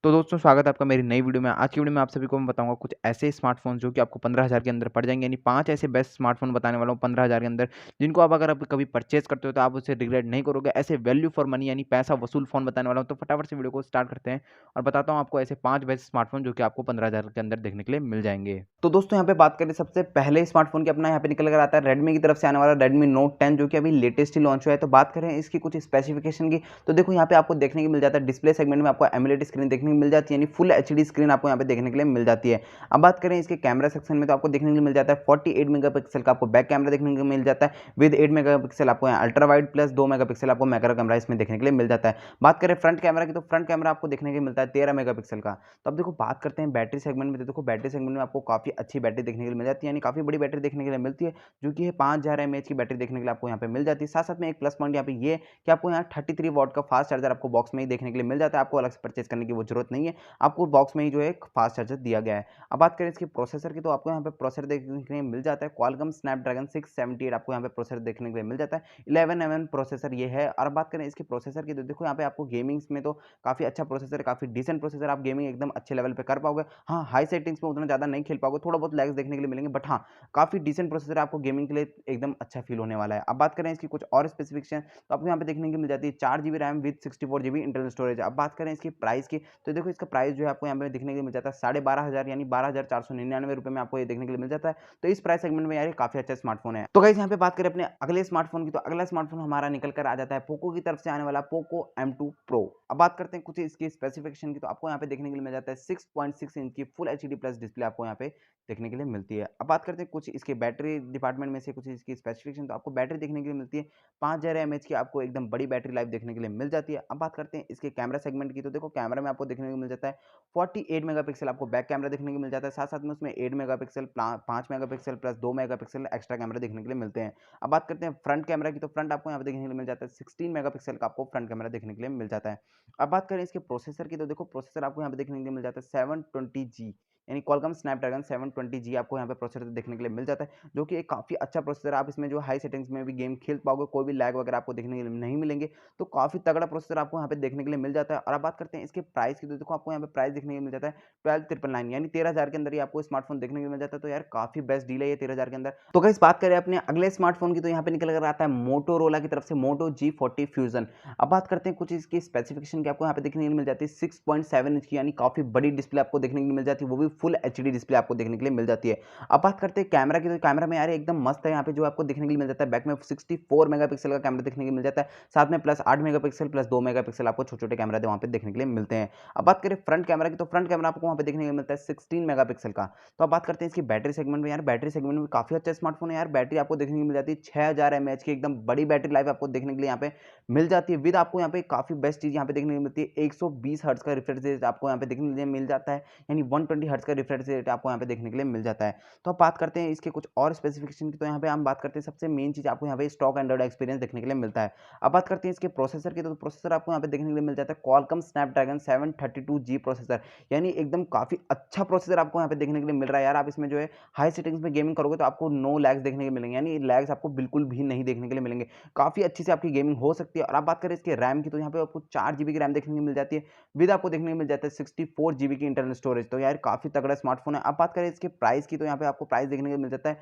तो दोस्तों स्वागत है आपका मेरी नई वीडियो में। आज की वीडियो में आप सभी को मैं बताऊँगा कुछ ऐसे स्मार्टफ़ोन जो कि आपको 15,000 के अंदर पड़ जाएँगे, यानी 5 ऐसे बेस्ट स्मार्टफ़ोन बताने वाला हूँ 15,000 के अंदर, जिनको आप अगर आप कभी परचेज़ करते हो तो आप उसे रिग्रेट नहीं करोगे। ऐसे वैल्यू फॉर मनी यानी पैसा वसूल फ़ोन बताने वाला हूँ, तो फटाफट से वीडियो को स्टार्ट करते हैं और बताता हूँ आपको ऐसे 5 बेस्ट स्मार्टफ़ोन जो कि आपको 15,000 के अंदर देखने के लिए मिल जाएँगे। तो दोस्तों यहाँ पे बात करें सबसे पहले स्मार्टफ़ोन की अपना यहाँ पे निकल कर आता है रेडमी की तरफ से आने वाला रेडमी नोट 10 जो कि अभी लेटेस्ट ही लॉन्च हुआ है। तो बात करें इसकी कुछ स्पेसिफ़िकेशन की, तो देखो यहाँ पे आपको देखने को मिल जाता है डिस्प्ले सेगमेंट में आपको एमोलेड स्क्रीन देखने को मिल जाती है, यानी फुल एचडी स्क्रीन आपको यहाँ पे देखने के लिए मिल जाती है। अब बात करें इसके कैमरा सेक्शन में, तो आपको देखने को मिल जाता है 48 मेगापिक्सल का आपको बैक कैमरा देखने को मिल जाता है विद 8 मेगापिक्सल आपको यहाँ अल्ट्रा वाइड प्लस 2 मेगापिक्सल आपको मैक्रो कैमरा इसमें देखने के लिए मिल जाता है। बात करें फ्रंट कैमरा की, तो फ्रंट कैमरा आपको देखने को मिलता है 13 मेगापिक्सल का। तो अब देखो बात करते हैं बैटरी सेगमेंट में, तो देखो बैटरी सेगमेंट में आपको काफ़ी अच्छी बैटरी देखने के लिए मिल जाती है, यानी काफ़ी बड़ी बैटरी देखने के लिए मिलती है, जो कि है 5000 एमएएच की बैटरी देखने के लिए आपको यहाँ पे मिल जाती है। साथ-साथ में एक प्लस पॉइंट यहाँ पे ये कि आपको यहाँ 33 वॉट का फास्ट चार्जर आपको बॉक्स में ही देखने के लिए मिल जाता है, आपको अलग से परचेज़ करने की वो ज़रूरत नहीं है, आपको बॉक्स में ही जो है एक फास्ट चार्जर दिया गया है। अब बात करें इसके प्रोसेसर की, तो आपको यहाँ पे प्रोसेसर देखने के लिए मिल जाता है क्वालकॉम स्नैपड्रैगन 678 आपको यहाँ पे प्रोसेसर देखने के लिए मिल जाता है। 11 प्रोसेसर ये है। और बात करें इसके प्रोसेसर की, तो देखो यहाँ पे आपको गेमिंग्स में तो काफ़ी अच्छा प्रोसेसर है, काफ़ी डिसेंट प्रोसेसर, आप गेमिंग एकदम अच्छे लेवल पे कर पाओगे। हाँ, हाई सेटिंग्स में उतना ज़्यादा नहीं खेल पाओगे, थोड़ा बहुत लैग्स देखने के लिए मिलेंगे, बट हाँ, काफ़ी डिसेंट प्रोसेसर आपको गेमिंग के लिए एकदम अच्छा फील होने वाला है। अब बात करें इसकी कुछ और स्पेसिफिकेशन, तो आपको यहाँ पे देखने को मिल जाती है 4 GB RAM with 64 GB internal storage. अब बात करें इसकी प्राइस की, तो देखो इसका प्राइस जो है आपको यहाँ पे देखने के लिए मिल जाता है 12,500 यानी 12,499 रुपए में आपको ये देखने के लिए मिल जाता है। तो इस प्राइस सेगमेंट में यार ये काफ़ी अच्छा स्मार्टफ़ोन है। तो गाइस यहाँ पे बात करें अपने अगले स्मार्टफ़ोन की, तो अगला स्मार्टफ़ोन हमारा निकल कर आ जाता है पोको की तरफ से आने वाला पोको M2 प्रो। अब बात करते हैं कुछ इसकी स्पेसिफिकेशन की, तो आपको यहाँ पे देखने के लिए मिल जाता है 6.6 इंच की फुल एचडी प्लस डिस्प्ले आपको यहाँ पे देखने के लिए मिलती है। अब बात करते हैं कुछ इसके बैटरी डिपार्टमेंट में से कुछ इसकी स्पेसिफिकेशन, तो आपको बैटरी देखने के लिए मिलती है 5000 एमएच की आपको एकदम बड़ी बैटरी लाइफ देखने के लिए मिल जाती है। अब बात करते हैं इसके कैमरा सेगमेंट की, तो देखो कैमरा में आपको देखने को मिल जाता है 48 मेगापिक्सल आपको बैक कैमरा देखने को मिल जाता है, साथ-साथ में उसमें 8 megapixel 5 megapixel plus 2 megapixel extra camera देखने के लिए मिलते हैं। अब बात करते हैं फ्रंट कैमरा की, तो फ्रंट आपको यहाँ पे देखने के लिए मिल जाता है 16 मेगापिक्सल का आपको फ्रंट कैमरा देखने के लिए मिल जाता है। अब बात करें इसके प्रोसेसर की, तो देखो प्रोसेसर आपको यहाँ पे देखने के लिए मिल जाता है 720G यानी क्वालकॉम स्नैपड्रैगन 720G आपको यहाँ पे प्रोसेसर देखने के लिए मिल जाता है, जो कि एक काफ़ी अच्छा प्रोसेसर है। आप इसमें जो हाई सेटिंग्स में भी गेम खेल पाओगे, कोई भी लैग वगैरह आपको देखने के लिए नहीं मिलेंगे, तो काफ़ी तगड़ा प्रोसेसर आपको यहाँ पे देखने के लिए मिल जाता है। और अब बात करते हैं इसके प्राइस की, तो देखो आपको यहाँ पे प्राइस देखने को मिल जाता है 12,999 यानी 13,000 के अंदर ही आपको स्मार्टफ़ोन देखने को मिल जाता है, तो यार काफ़ी बेस्ट डील है ये 13,000 के अंदर। तो गाइस बात करें अपने अगले स्मार्टफ़ोन की, तो यहाँ पे निकल कर आता है मोटोरोला की तरफ से मोटो G40 फ्यूज़न। अब बात करते हैं कुछ इसकी स्पेसिफिकेशन की, आपको यहाँ पे देखने के लिए मिल जाती है 6.7 इंच की यानी काफ़ी बड़ी डिस्प्ले आपको देखने के लिए मिल जाती है, वो भी फुल एचडी डिस्प्ले आपको देखने के लिए मिल जाती है। अब बात करते हैं कैमरा की, तो कैमरा में यार एकदम मस्त है, यहाँ पे जो आपको देखने के लिए मिल जाता है बैक में 64 मेगापिक्सल का कैमरा देखने के लिए मिल जाता है, साथ में प्लस 8 मेगापिक्सल प्लस 2 मेगापिक्सल आपको छोटे-छोटे कैमरा वहाँ पे देखने के लिए मिलते हैं। अब बात करें फ्रंट कैमरा की, तो फ्रंट कैमरा आपको वहाँ पे देखने को मिलता है 16 मेगापिक्सल का। तो अब बात करते हैं इसकी बैटरी सेगमेंट में, यार बैटरी सेगमेंट में काफ़ी अच्छा स्मार्टफ़ोन है यार, बैटरी आपको देखने को मिल जाती है 6000 एमएएच की एकदम बड़ी बैटरी लाइफ आपको देखने के लिए यहाँ पे मिल जाती है, विद आपको यहाँ पे काफ़ी बेस्ट चीज़ यहाँ पे देखने को मिलती है 120 हर्ट्ज़ का रिफ्रेश रेट आपको यहाँ पे देखने के लिए मिल जाता है, यानी 120 हर्ट्ज़ का रिफ्रेश रेट आपको यहाँ पे देखने के लिए मिल जाता है। तो अब बात करते हैं इसके कुछ और स्पेसिफिकेशन की, तो यहाँ पे हम बात करते हैं सबसे मेन चीज़ आपको यहाँ पे स्टॉक एंड्रॉइड एक्सपीरियंस देखने के लिए मिलता है। अब बात करते हैं इसके प्रोसेसर की, तो प्रोसेसर आपको यहाँ पे देखने के लिए मिल जाता है क्वालकॉम स्नैपड्रैगन 732G प्रोसेसर, यानी एकदम काफ़ी अच्छा प्रोसेसर आपको यहाँ पे देखने के लिए मिल रहा है यार। आप इसमें जो है हाई सेटिंग्स में गेमिंग करोगे तो आपको नो लैग्स देखने को मिलेंगे, यानी लैग्स आपको बिल्कुल भी नहीं देखने के लिए मिलेंगे, काफ़ी अच्छी से आपकी गेमिंग हो सकती है। और आप बात करें इसके रैम की, तो यहाँ पे आपको 4 जीबी की रैम देखने को मिल जाती है, विद आपको देखने को मिल जाता है 64 जीबी की इंटरनल स्टोरेज, तो यार काफ़ी तगड़ा स्मार्टफ़ोन है। अब बात करें इसके प्राइस की, तो यहाँ पे आपको प्राइस देखने को मिल जाता है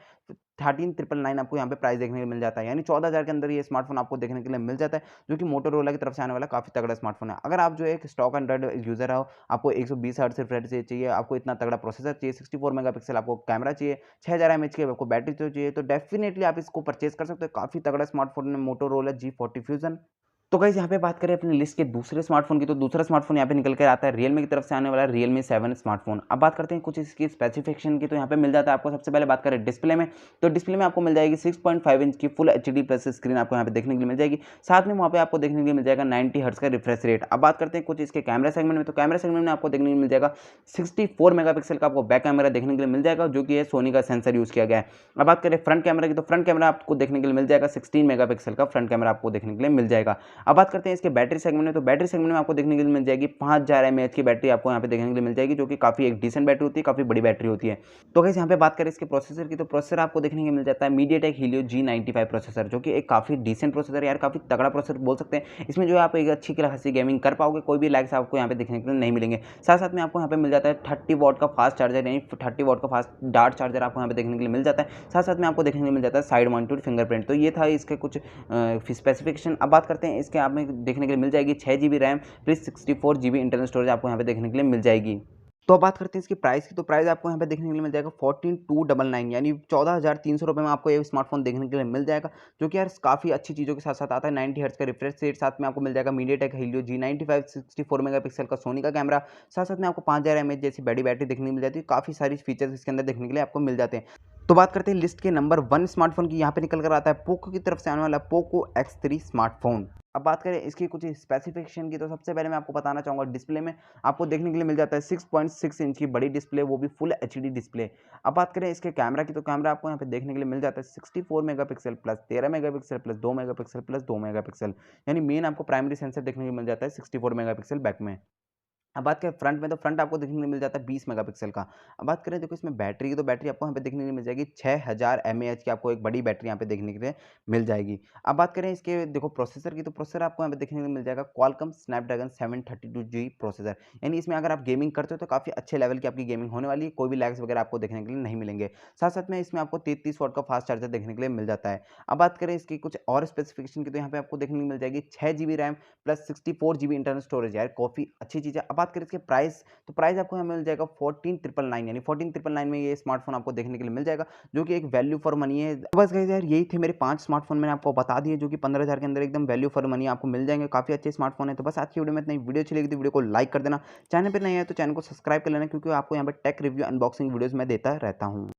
13,999 आपको यहाँ पे प्राइस देखने को मिल जाता है, यानी 14,000 के अंदर ये स्मार्टफ़ोन आपको देखने के लिए मिल जाता है, जो कि मोटोरोला की तरफ से आने वाला काफ़ी तगड़ा स्मार्टफ़ोन है। अगर आप जो है एक स्टॉक एंड्रॉइड यूज़र हो, आपको 120 हर्ट्ज़ रिफ्रेश रेट चाहिए, आपको इतना तगड़ा प्रोसेसर चाहिए, 64 मेगापिक्सल आपको कैमरा चाहिए, 6000 एमएच की आपको बैटरी तो चाहिए, तो डेफ़िनिटली आप इसको परचेज़ कर सकते हो। काफ़ी तगड़ा स्मार्टफ़ोन है मोटोरोला G40 फ्यूज़न। तो गाइस यहाँ पे बात करें अपनी लिस्ट के दूसरे स्मार्टफ़ोन की, तो दूसरा स्मार्टफ़ोन यहाँ पे निकल कर आता है रियलमी की तरफ से आने वाला रियलमी 7 स्मार्टफ़ोन। अब बात करते हैं कुछ इसकी स्पेसिफिकेशन की, तो यहाँ पे मिल जाता है आपको। सबसे पहले बात करें डिस्प्ले में, तो डिस्प्ले में आपको मिल जाएगी 6.5 इंच की फुल एचडी प्लस स्क्रीन आपको यहाँ पे देखने के लिए मिल जाएगी, साथ में वहाँ पे आपको देखने के लिए मिल जाएगा 90 हर्ट्ज़ का रिफ्रेश रेट। अब बात करते हैं कुछ इसके कैमरा सेगमेंट में, तो कैमरा सेगमेंट में आपको देखने को मिल जाएगा 64 मेगापिक्सल का आपको बैक कैमरा देखने के लिए मिल जाएगा, जो कि है सोनी का सेंसर यूज़ किया गया है। अब बात करें फ्रंट कैमरा की, तो फ्रंट कैमरा आपको देखने के लिए मिल जाएगा 16 मेगापिक्सल का फ्रंट कैमरा आपको देखने के लिए मिल जाएगा। अब बात करते हैं इसके बैटरी सेगमेंट में, तो बैटरी सेगमेंट में आपको देखने के लिए मिल जाएगी 5000 एमएएच की बैटरी आपको यहाँ पे देखने के लिए मिल जाएगी, जो कि काफ़ी एक डिसेंट बैटरी होती है, काफ़ी बड़ी बैटरी होती है। तो गाइस यहाँ पे बात करें इसके प्रोसेसर की, तो प्रोसेसर आपको देखने को मिल जाता है मीडियाटेक हीलियो G95 प्रोसेसर, जो कि एक काफ़ी डिसेंट प्रोसेसर है यार, काफ़ी तगड़ा प्रोसेसर बोल सकते हैं। इसमें जो है आप एक अच्छी खासी गेमिंग कर पाओगे, कोई भी लैग्स आपको यहाँ पे देखने के लिए नहीं मिलेंगे। साथ-साथ में आपको यहाँ पे मिल जाता है 30 वॉट का फास्ट चार्जर, यानी 30 वॉट का फास्ट डार्ट चार्जर आपको यहाँ पे देखने के लिए मिल जाता है। साथ-साथ में आपको देखने को मिल जाता है साइड माउंटेड फिंगरप्रिंट। तो ये था इसके कुछ स्पेसिफिकेशन। अब बात करते हैं इसके, आप में देखने के लिए मिल जाएगी 6 GB RAM plus 64 GB internal storage आपको यहाँ पे देखने के लिए मिल जाएगी। तो अब बात करते हैं इसकी प्राइस की, तो प्राइस आपको यहाँ पे देखने के लिए मिल जाएगा 14,299 यानी 14,300 रुपये में आपको ये स्मार्टफोन देखने के लिए मिल जाएगा, जो कि यार काफ़ी अच्छी चीज़ों के साथ साथ आता है। 90 हर्ट्ज का रिफ्रेश रेट, साथ में आपको मिल जाएगा मीडियाटेक हीलियो G95 64 मेगापिक्सल का सोनी का कैमरा, साथ साथ में आपको 5000 एमएच जैसी बड़ी बैटरी देखने को मिल जाती है। काफ़ी सारी फीचर्स इसके अंदर देखने के लिए आपको मिल जाते हैं। तो बात करते हैं लिस्ट के नंबर 1 स्मार्टफोन की, यहाँ पे निकल कर आता है पोको की तरफ से आने वाला पोको X3 स्मार्टफोन। अब बात करें इसकी कुछ स्पेसिफिकेशन की, तो सबसे पहले मैं आपको बताना चाहूँगा डिस्प्ले में आपको देखने के लिए मिल जाता है 6.6 इंच की बड़ी डिस्प्ले, वो भी फुल एचडी डिस्प्ले। अब बात करें इसके कैमरा की, तो कैमरा आपको यहाँ पे देखने के लिए मिल जाता है 64 megapixel plus 13 megapixel plus 2 megapixel plus 2 megapixel, यानी मेन आपको प्राइमरी सेंसर देखने को मिल जाता है 64 मेगापिक्सल बैक में। अब बात करें फ्रंट में, तो फ्रंट आपको देखने को मिल जाता है 20 मेगापिक्सल का। अब बात करें देखो इसमें बैटरी की, तो बैटरी आपको यहाँ पे देखने को मिल जाएगी 6000 एमएएच की, आपको एक बड़ी बैटरी यहाँ पे देखने के लिए मिल जाएगी। अब बात करें इसके देखो प्रोसेसर की, तो प्रोसेसर आपको यहाँ पे देखने को मिल जाएगा क्वालकॉम स्नैपड्रैगन 732G प्रोसेसर, यानी इसमें अगर आप गेमिंग करते हो तो काफ़ी अच्छे लेवल की आपकी गेमिंग होने वाली है, कोई भी लैग्स वगैरह आपको देखने के लिए नहीं मिलेंगे। साथ साथ में इसमें आपको 33 वाट का फास्ट चार्जर देखने के लिए मिल जाता है। अब बात करें इसकी कुछ और स्पेसिफिकेशन की, तो यहाँ पे आपको देखने को मिल जाएगी 6 GB RAM plus 64 GB internal storage, यार काफ़ी अच्छी चीज़ है। अब बात करें इसके प्राइस, तो प्राइस आपको यहाँ मिल जाएगा 14,999 यानी 14,999 में ये स्मार्टफोन आपको देखने के लिए मिल जाएगा, जो कि एक वैल्यू फॉर मनी है। तो बस गाइस यार यही थे मेरे 5 स्मार्टफोन, मैंने आपको बता दिए, जो कि 15,000 के अंदर एकदम वैल्यू फॉर मनी आपको मिल जाएंगे, काफ़ी अच्छे स्मार्टफोन है। तो बस आज की वीडियो में इतना ही। वीडियो अच्छी लगी तो वीडियो को लाइक कर देना, चैनल पर नहीं है तो चैनल को सब्सक्राइब कर लेना, क्योंकि आपको यहाँ पर टेक रिव्यू अनबॉक्सिंग वीडियोज़ मैं देता रहता हूँ।